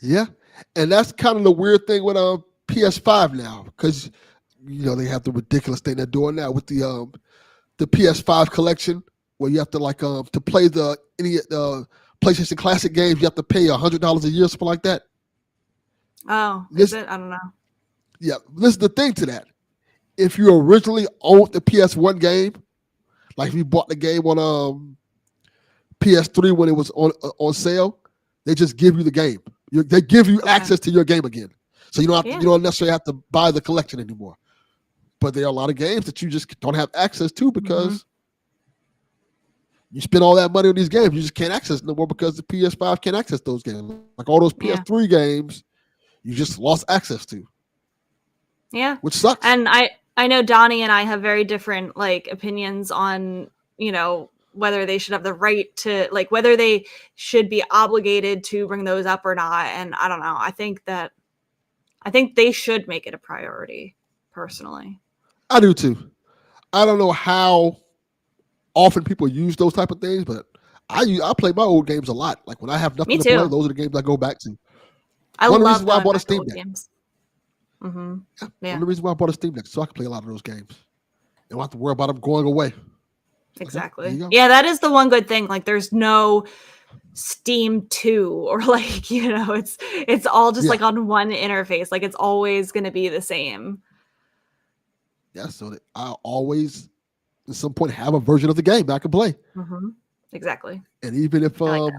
Yeah. And that's kind of the weird thing with PS5 now, because they have the ridiculous thing they're doing now with the PS5 collection, where you have to to play any PlayStation Classic games, you have to pay $100 a year, something like that. Oh, is This it? I don't know. Yeah, this is the thing to that. If you originally owned the PS1 game, like if you bought the game on PS3 when it was on sale, they just give you the game. They give you Okay. access to your game again, so you Yeah. don't necessarily have to buy the collection anymore. But there are a lot of games that you just don't have access to because you spend all that money on these games, you just can't access no more because the PS5 can't access those games. Like all those Yeah. PS3 games, you just lost access to, Yeah. which sucks. And I know Donnie and I have very different like opinions on, whether they should have the right to, like, whether they should be obligated to bring those up or not. And I don't know. I think they should make it a priority, personally. I do too. I don't know how often people use those type of things, but I play my old games a lot. Like when I have nothing Me to play, too. those are the games I go back to. I One of the love reasons why I going bought a back to Steam old Deck. games. One Yeah, of the reasons why I bought a Steam Deck, so I can play a lot of those games. You don't have to worry about them going away. exactly. there you go. Yeah, that is the one good thing. Like, there's no Steam 2 or like, it's all just Yeah. like on one interface. Like, it's always going to be the same. Yeah, so that I always at some point have a version of the game that I can play. Exactly. And even if I like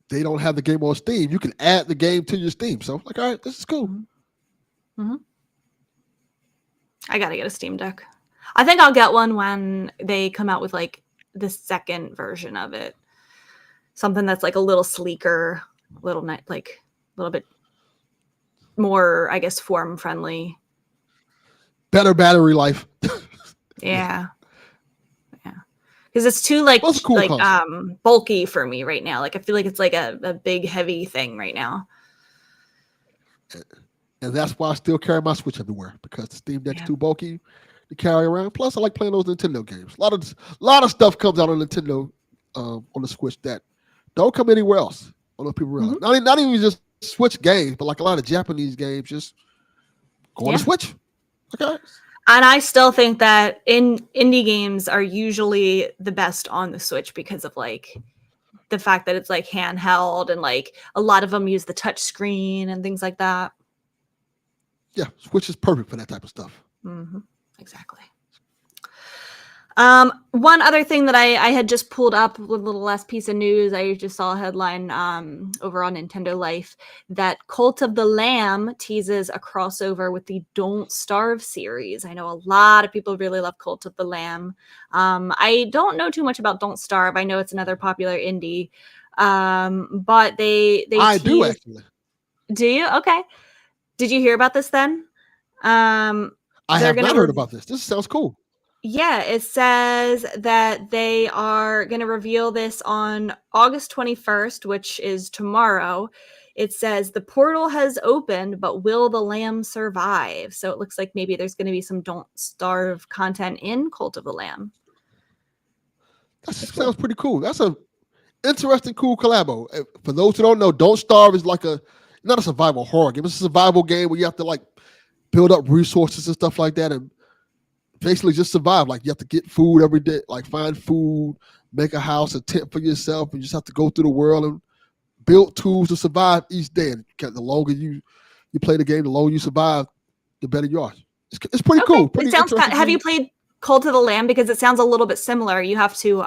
they don't have the game on Steam, you can add the game to your Steam. So like, all right, this is cool. I gotta get a Steam Deck. I think I'll get one when they come out with like the second version of it. Something that's like a little sleeker, a little bit more, I guess, form friendly. Better battery life. Yeah. Because it's too like That's a cool concept. bulky for me right now. Like I feel like it's like a big heavy thing right now. And that's why I still carry my Switch everywhere, because the Steam Deck's Yeah. too bulky to carry around. Plus, I like playing those Nintendo games. A lot of stuff comes out on Nintendo on the Switch that don't come anywhere else. I don't know if people realize. Not even just Switch games, but like a lot of Japanese games just go on the Switch. Okay. And I still think that indie games are usually the best on the Switch because of like the fact that it's like handheld and like a lot of them use the touch screen and things like that. Yeah, Switch is perfect for that type of stuff. Exactly. One other thing that I had just pulled up with a little last piece of news, I just saw a headline over on Nintendo Life that Cult of the Lamb teases a crossover with the Don't Starve series. I know a lot of people really love Cult of the Lamb. I don't know too much about Don't Starve. I know it's another popular indie, but they do actually. Do you? Okay. Did you hear about this then? I have not heard about this. This sounds cool. Yeah, it says that they are going to reveal this on August 21st, which is tomorrow. It says the portal has opened, but will the lamb survive? So it looks like maybe there's going to be some Don't Starve content in Cult of the Lamb. That sounds pretty cool. That's a interesting, cool collabo. For those who don't know, Don't Starve is like not a survival horror game. It's a survival game where you have to like build up resources and stuff like that, and basically just survive. Like you have to get food every day, like find food, make a house, a tent for yourself, and you just have to go through the world and build tools to survive each day. And the longer you play the game, the longer you survive, the better you are. It's pretty cool. Pretty it sounds have you played Cult of the Lamb? Because it sounds a little bit similar. You have to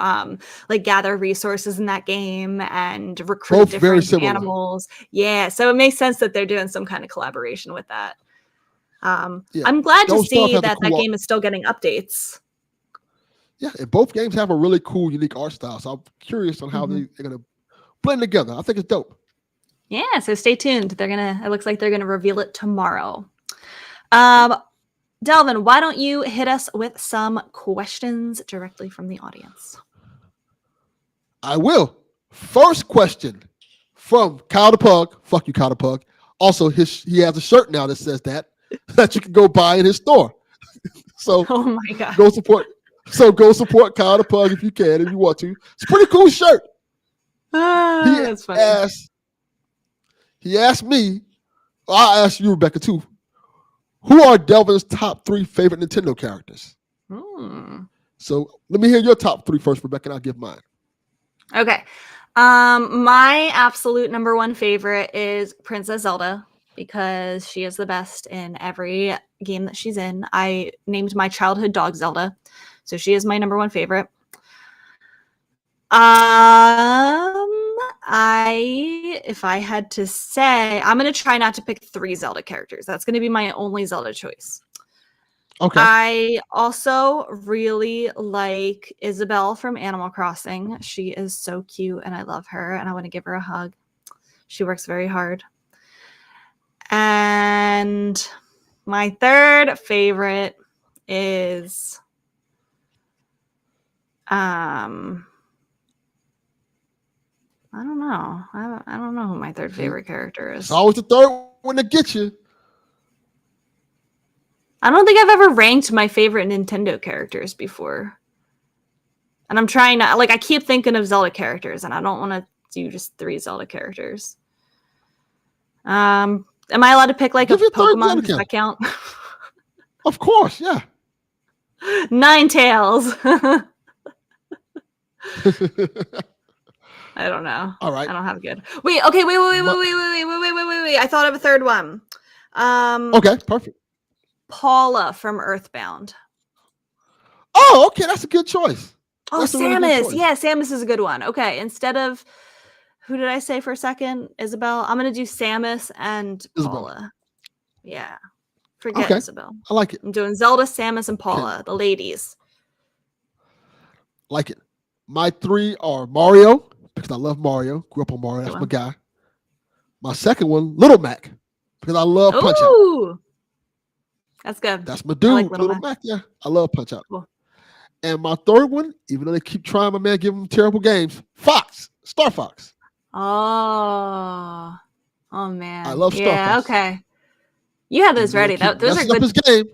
like gather resources in that game and recruit Both very different similar. Animals. Yeah, so it makes sense that they're doing some kind of collaboration with that. I'm glad to see that game is still getting updates. Yeah, and both games have a really cool, unique art style. So I'm curious on how they're going to blend together. I think it's dope. Yeah, so stay tuned. It looks like they're gonna reveal it tomorrow. Delvin, why don't you hit us with some questions directly from the audience? I will. First question from Kyle the Pug. Fuck you, Kyle the Pug. Also, he has a shirt now that says that you can go buy in his store. So Oh my god. go support Kyle the Pug if you can, if you want to. It's a pretty cool shirt. That's funny. He asked me, I'll ask you, Rebecca, too. Who are Delvin's top 3 favorite Nintendo characters? So let me hear your top 3 first, Rebecca, and I'll give mine. Okay. My absolute number 1 favorite is Princess Zelda because she is the best in every game that she's in. I named my childhood dog Zelda, so she is my number 1 favorite. If I had to say, I'm going to try not to pick 3 Zelda characters. That's going to be my only Zelda choice. Okay. I also really like Isabelle from Animal Crossing. She is so cute and I love her and I want to give her a hug. She works very hard. And my 3rd favorite is I don't know. I don't know who my 3rd favorite character is. It's always the 3rd one to get you. I don't think I've ever ranked my favorite Nintendo characters before. And I'm trying to, I keep thinking of Zelda characters, and I don't want to do just 3 Zelda characters. Am I allowed to pick, a Pokemon? Does that count? Of course, yeah. Ninetales. I don't know. All right. I don't have good. Wait, okay, wait. I thought of a 3rd one. Okay, perfect. Paula from Earthbound. Oh, okay, that's a good choice. Oh, That's a really good Samus. choice. Yeah, Samus is a good one. Okay, instead of who did I say for a second? Isabelle. I'm gonna do Samus and Isabelle. Paula. Yeah. Forget Okay. Isabelle. I like it. I'm doing Zelda, Samus, and Paula, the ladies. Like it. My 3 are Mario, because I love Mario. Grew up on Mario. That's my guy. My 2nd one, Little Mac, because I love Punch Out. Ooh. That's good. That's my dude, like Little Little Mac. Yeah, I love Punch Out. Cool. And my 3rd one, even though they keep trying, my man, give them terrible games, Fox, Star Fox. Oh man. I love Star Yeah, Fox. Okay. You had those ready. Those are Messing up good. his game.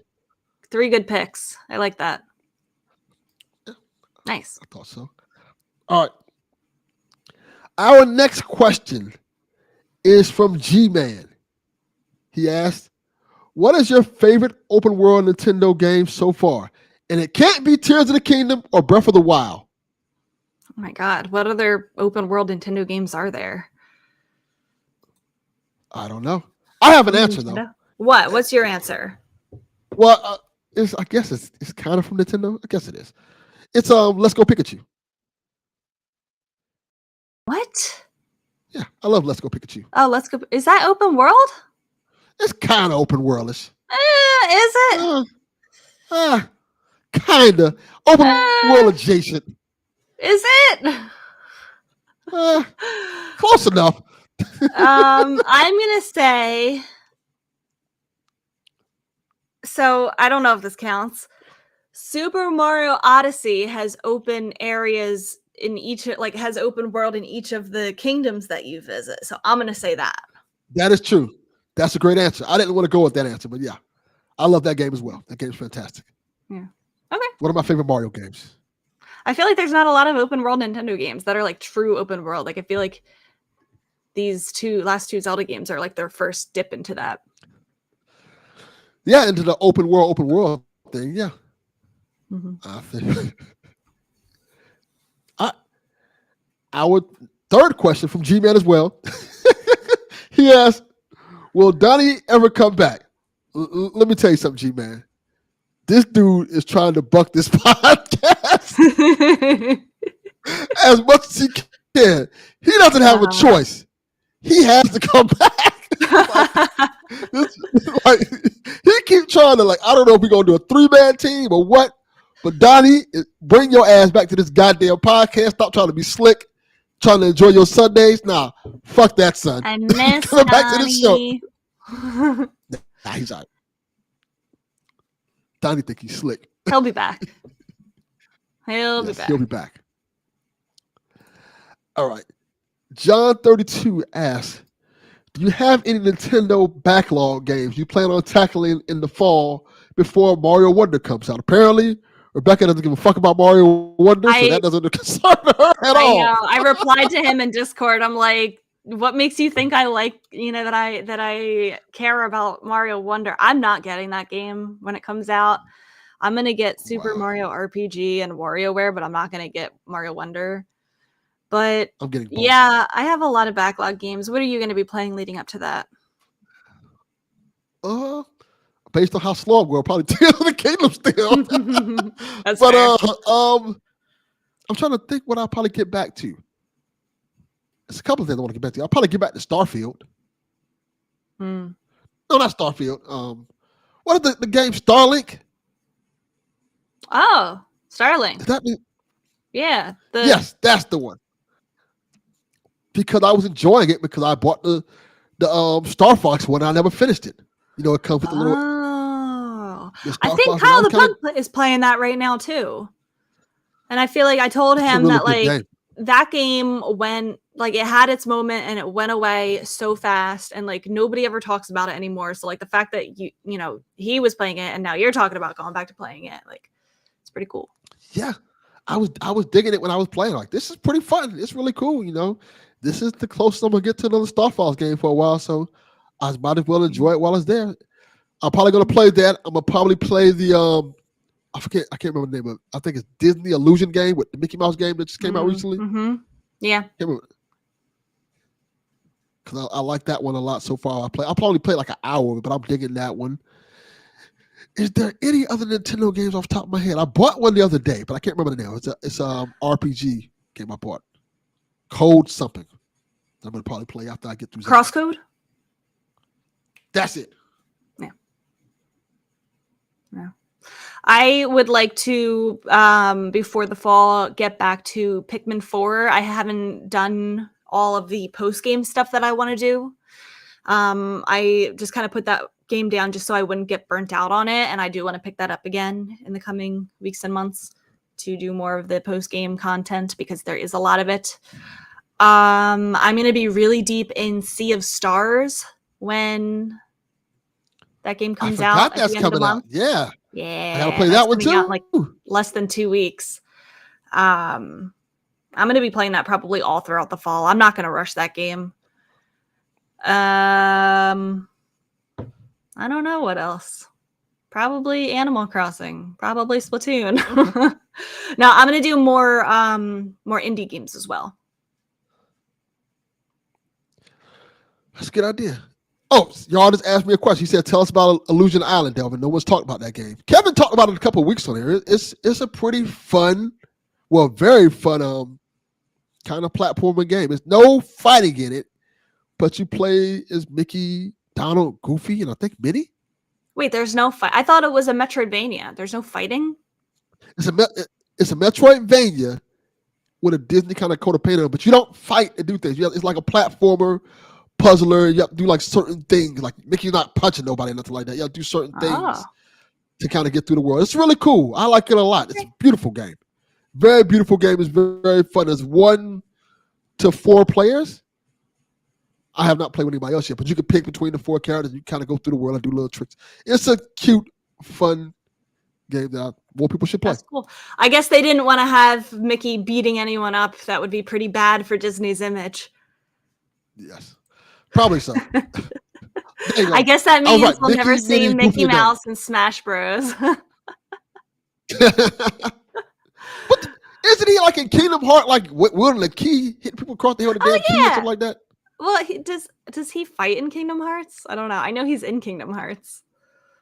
3 good picks. I like that. Nice. I thought so. All right. Our next question is from G-Man. He asked, what is your favorite open world Nintendo game so far? And it can't be Tears of the Kingdom or Breath of the Wild. Oh my god. What other open world Nintendo games are there? I don't know. I have an answer, though. What? What's your answer? Well, I guess it's kind of from Nintendo. I guess it is. It's Let's Go Pikachu. What? Yeah, I love Let's Go Pikachu. Oh, Let's Go. Is that open world? It's kind of open worldish. Is it? Kind of open world adjacent. Is it? Close enough. I'm gonna say. So I don't know if this counts. Super Mario Odyssey has open areas in each, has open world in each of the kingdoms that you visit. So I'm gonna say that. That is true. That's a great answer. I didn't want to go with that answer, but yeah, I love that game as well. That game's fantastic. Yeah. Okay. One of my favorite Mario games. I feel like there's not a lot of open world Nintendo games that are true open world. I feel like these last two Zelda games are their first dip into that. Yeah, into the open world thing. Yeah. Mm-hmm. I think. Our 3rd question from G-Man as well. He asked, will Donnie ever come back? Let me tell you something, G-Man. This dude is trying to buck this podcast as much as he can. He doesn't have a choice. He has to come back. He keeps trying to I don't know if we're going to do a 3-man team or what, but Donnie, bring your ass back to this goddamn podcast. Stop trying to be slick. Trying to enjoy your Sundays? Nah, fuck that, son. I miss Coming back to the show. Donnie. Nah, he's out. Donnie think he's slick. He'll be back. He'll be Yes, back. he'll be back. All right. John 32 asks, do you have any Nintendo backlog games you plan on tackling in the fall before Mario Wonder comes out? Apparently, Rebecca doesn't give a fuck about Mario Wonder, so that doesn't concern her at all. I know. I replied to him in Discord. I'm like, what makes you think I like, that I care about Mario Wonder? I'm not getting that game when it comes out. I'm gonna get Super Mario RPG and WarioWare, but I'm not gonna get Mario Wonder. But I'm getting both. Yeah, I have a lot of backlog games. What are you gonna be playing leading up to that? Based on how slow I'm going, probably Tears of the Kingdom still. That's But fair. I'm trying to think what I'll probably get back to. There's a couple of things I want to get back to. I'll probably get back to Starfield. Hmm. No, not Starfield. What is the game Starlink? Oh, Starlink. Is that Yeah. yes, that's the one. Because I was enjoying it because I bought the Star Fox one. I never finished it. It comes with the little. Oh, the I Star think Fox, Kyle and the I was Pug is playing that right now too. And I feel like I told It's a him really that good game. that game when it had its moment and it went away so fast and nobody ever talks about it anymore. So the fact that he was playing it and now you're talking about going back to playing it, it's pretty cool. Yeah, I was digging it when I was playing. This is pretty fun. It's really cool. This is the closest I'm gonna get to another Star Fox game for a while. So I might as well enjoy it while it's there. I'm probably gonna play that. I'm gonna probably play the I can't remember the name of it. I think it's Disney Illusion game with the Mickey Mouse game that just came out recently. Mm-hmm. Yeah. Because I like that one a lot so far. I'll probably play an hour of it, but I'm digging that one. Is there any other Nintendo games off the top of my head? I bought one the other day, but I can't remember the name. It's RPG game I bought. Code something. I'm gonna probably play after I get through Crosscode? That's it. Yeah. I would like to, before the fall, get back to Pikmin 4. I haven't done all of the post-game stuff that I want to do. I just kind of put that game down just so I wouldn't get burnt out on it. And I do want to pick that up again in the coming weeks and months to do more of the post-game content because there is a lot of it. I'm going to be really deep in Sea of Stars when that game comes out at the end of the month. Yeah. Yeah. I gotta play that one too. Out in less than 2 weeks. I'm going to be playing that probably all throughout the fall. I'm not going to rush that game. I don't know what else. Probably Animal Crossing. Probably Splatoon. No, I'm going to do more indie games as well. That's a good idea. Oh, y'all just asked me a question. He said, tell us about Illusion Island, Delvin. No one's talked about that game. Kevin talked about it a couple of weeks on here. It's a pretty fun, very fun kind of platforming game. There's no fighting in it, but you play as Mickey, Donald, Goofy, and I think Minnie. Wait, there's no fight. I thought it was a Metroidvania. There's no fighting? It's a Metroidvania with a Disney kind of coat of paint on it, but you don't fight and do things. It's like a platformer, puzzler. You have to do certain things. Like Mickey's not punching nobody, nothing like that. You have to do certain things to kind of get through the world. It's really cool. I like it a lot. It's a beautiful game. Very beautiful game. It's very, very fun. There's 1 to 4 players. I have not played with anybody else yet, but you can pick between the 4 characters. You kind of go through the world and do little tricks. It's a cute, fun game that more people should play. That's cool. I guess they didn't want to have Mickey beating anyone up. That would be pretty bad for Disney's image. Yes. Probably so. I guess that means right. we'll never Mickey, see Minnie, Mickey Goofy, and Mouse in Smash Bros. But isn't he in Kingdom Hearts, wielding the key, hitting people across the head with a damn key or something like that? Well, does he fight in Kingdom Hearts? I don't know. I know he's in Kingdom Hearts.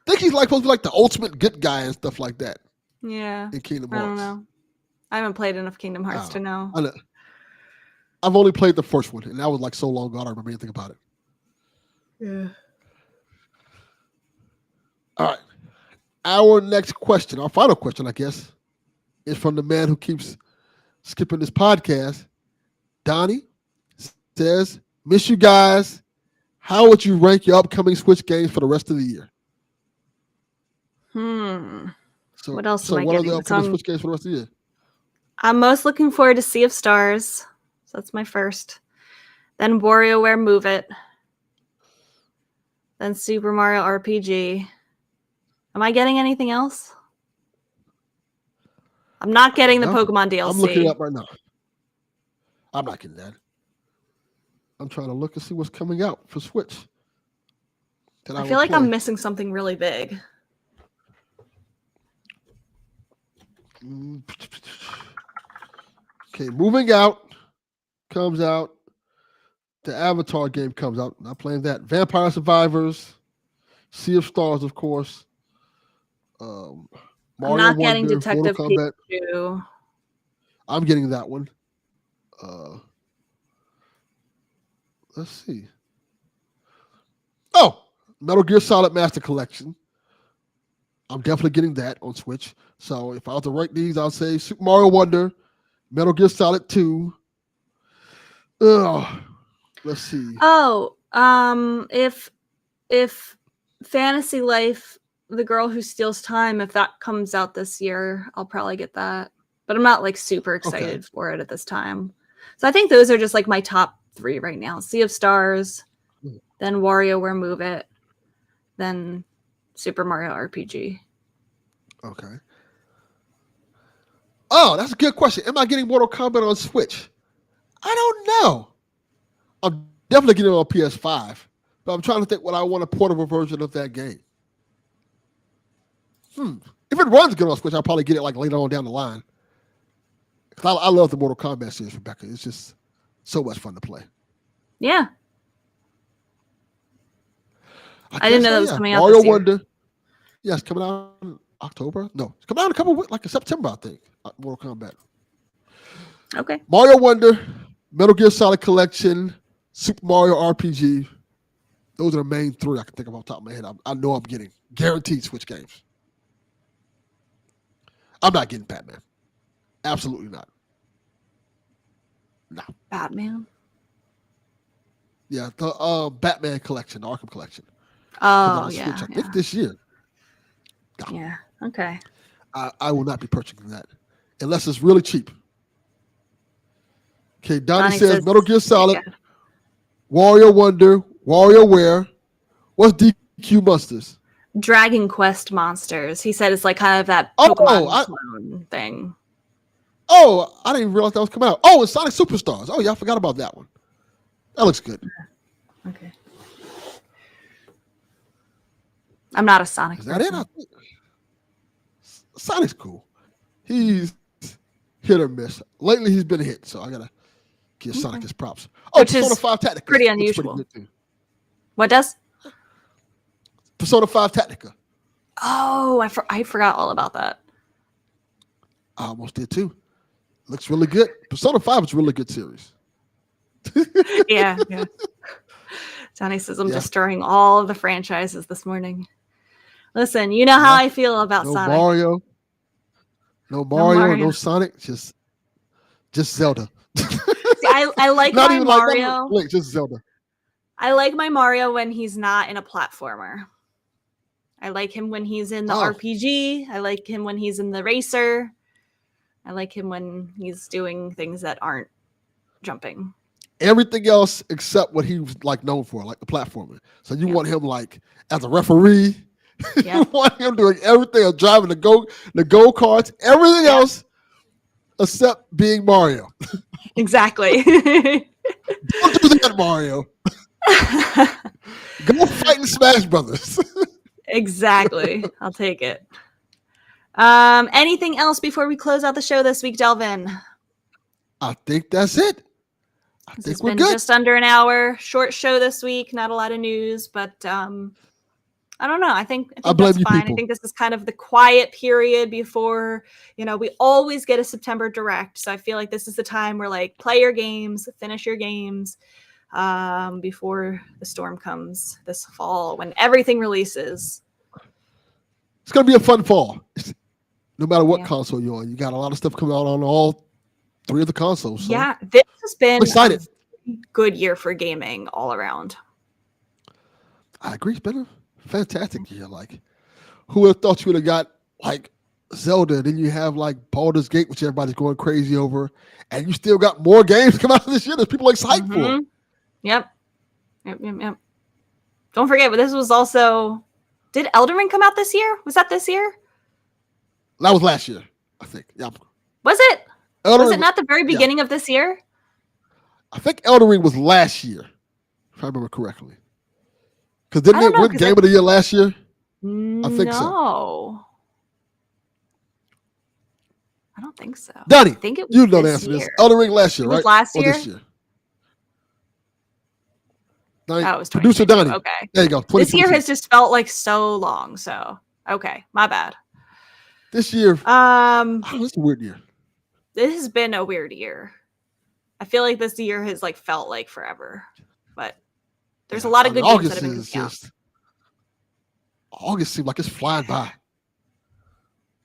I think he's supposed to be the ultimate good guy and stuff like that. Yeah. In Kingdom I Hearts. don't know. I haven't played enough Kingdom Hearts to know. I know. I've only played the first one, and that was so long ago I don't remember anything about it. Yeah. All right. Our next question, our final question, I guess, is from the man who keeps skipping this podcast, Donnie says, miss you guys. How would you rank your upcoming Switch games for the rest of the year? So, What else so am I what are getting? the upcoming Switch games for the rest of the year? I'm most looking forward to Sea of Stars. So that's my first. Then WarioWare Move It. Then Super Mario RPG. Am I getting anything else? I'm not getting the No, Pokemon DLC. I'm looking it up right now. I'm not getting that. I'm trying to look and see what's coming out for Switch. I feel like I'm missing something really big. Okay, Moving Out comes out. The Avatar game comes out. Not playing that. Vampire Survivors, Sea of Stars, of course. Mario I'm not getting Wonder, Detective Mortal Kombat. Pikachu. I'm getting that one. Let's see. Oh, Metal Gear Solid Master Collection. I'm definitely getting that on Switch. So if I was to rank these, I'll say Super Mario Wonder, Metal Gear Solid 2. Let's see. Oh, if Fantasy Life, The Girl Who Steals Time, if that comes out this year, I'll probably get that. But I'm not like super excited for it at this time. So I think those are just like my top 3 right now. Sea of Stars, then WarioWare Move It, then Super Mario RPG. Okay. Oh, that's a good question. Am I getting Mortal Kombat on Switch? I don't know. I'm definitely getting it on PS5, but I'm trying to think what I want a portable version of that game. If it runs good on Switch, I'll probably get it like later on down the line. Because I love the Mortal Kombat series, Rebecca. It's just so much fun to play. Yeah. I didn't know that was coming out Mario this year. Wonder. Yeah, it's coming out in October. No, it's coming out in a couple of weeks, like in September, I think. Mortal Kombat. Okay. Mario Wonder, Metal Gear Solid Collection, Super Mario RPG. Those are the main 3 I can think of off the top of my head. I know I'm getting guaranteed Switch games. I'm not getting Batman. Absolutely not. No. Batman? Yeah, the Batman collection, the Arkham collection. Oh, Switch, yeah. I think this year. No. Yeah. Okay. I will not be purchasing that unless it's really cheap. Okay, Donnie says Metal Gear Solid, Wario Wonder, WarioWare. What's DQ Monsters? Dragon Quest Monsters. He said it's like kind of that Pokemon clone thing. Oh, I didn't even realize that was coming out. Oh, it's Sonic Superstars. Oh, yeah, I forgot about that one. That looks good. Okay. I'm not a Sonic Is that it? Sonic's cool. He's hit or miss. Lately, he's been a hit, so I gotta give Sonic his props. Oh, Which Persona is 5 Tactica. pretty unusual. What does? Persona 5 Tactica. Oh, I forgot all about that. I almost did too. Looks really good. Persona 5 is a really good series. Yeah. Johnny says I'm destroying all of the franchises this morning. Listen, you know how I feel about Sonic. No Mario, no Sonic, just Zelda. See, I like my Mario. Just Zelda. I like my Mario when he's not in a platformer. I like him when he's in the RPG. I like him when he's in the racer. I like him when he's doing things that aren't jumping. Everything else except what he was like known for, like the platformer. So you want him like as a referee. You want him doing everything, driving the go karts, everything else except being Mario. Exactly. Don't do that, Mario. Go fight in Smash Brothers. Exactly. I'll take it. Anything else before we close out the show this week, Delvin? I think that's it. It's been just under an hour. Short show this week. Not a lot of news, but I don't know. I think that's fine. I think this is kind of the quiet period before, we always get a September Direct. So I feel like this is the time where like play your games, finish your games before the storm comes this fall when everything releases. It's going to be a fun fall. No matter what console you're on. You got a lot of stuff coming out on all 3 of the consoles. So Yeah, this has been I'm excited. a good year for gaming all around. I agree. It's been a fantastic year. Like, who would have thought you would have got like Zelda? Then you have like Baldur's Gate, which everybody's going crazy over, and you still got more games come out this year that people are excited for. Yep. Don't forget, but this was also. Did Elden Ring come out this year? Was that this year? That was last year, I think. Yeah. Was it? Elden Was it Ring, not the very beginning of this year? I think Elden Ring was last year, if I remember correctly. Because didn't it win Game of the Year last year? I think so. No. I don't think so. Donnie, I think it was you know the this answer to this. year. Elden Ring last year, It was right? last Or year? this year? Donnie, That was producer 2022. Donnie. Okay. There you go. This year 2022. has just felt like so long. So, okay. My bad. This year, it's a weird year. This has been a weird year. I feel like this year has like felt like forever, but there's a lot of good games that have been coming out. August seems like it's flying by.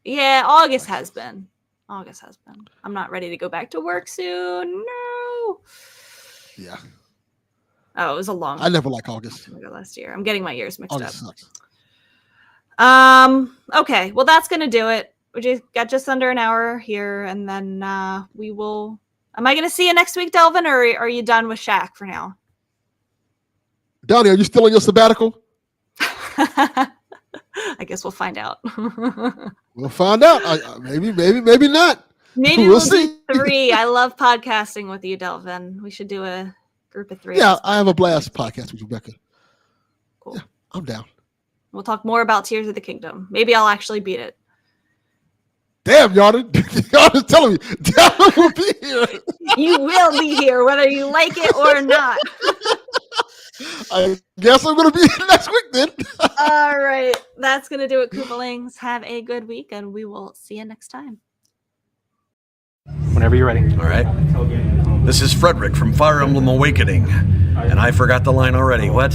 Yeah, August has been. I'm not ready to go back to work soon. No. Yeah. Oh, it was a long. I never like August. time ago last year. I'm getting my years mixed August up. sucks. Okay. Well, that's gonna do it. We just got just under an hour here, and then we will. Am I gonna see you next week, Delvin, or are you done with Shaq for now? Donnie, are you still on your sabbatical? I guess we'll find out. We'll find out. Maybe not. Maybe We'll we'll see. do 3. I love podcasting with you, Delvin. We should do a group of 3. Yeah, I have a blast podcast with Rebecca. Cool. Yeah, I'm down. We'll talk more about Tears of the Kingdom. Maybe I'll actually beat it. Damn, Yarden. Yarden's telling me. Darren will be here. You will be here, whether you like it or not. I guess I'm going to be here next week then. All right. That's going to do it, Koopalings. Have a good week, and we will see you next time. Whenever you're ready. All right. This is Frederick from Fire Emblem Awakening. And I forgot the line already. What?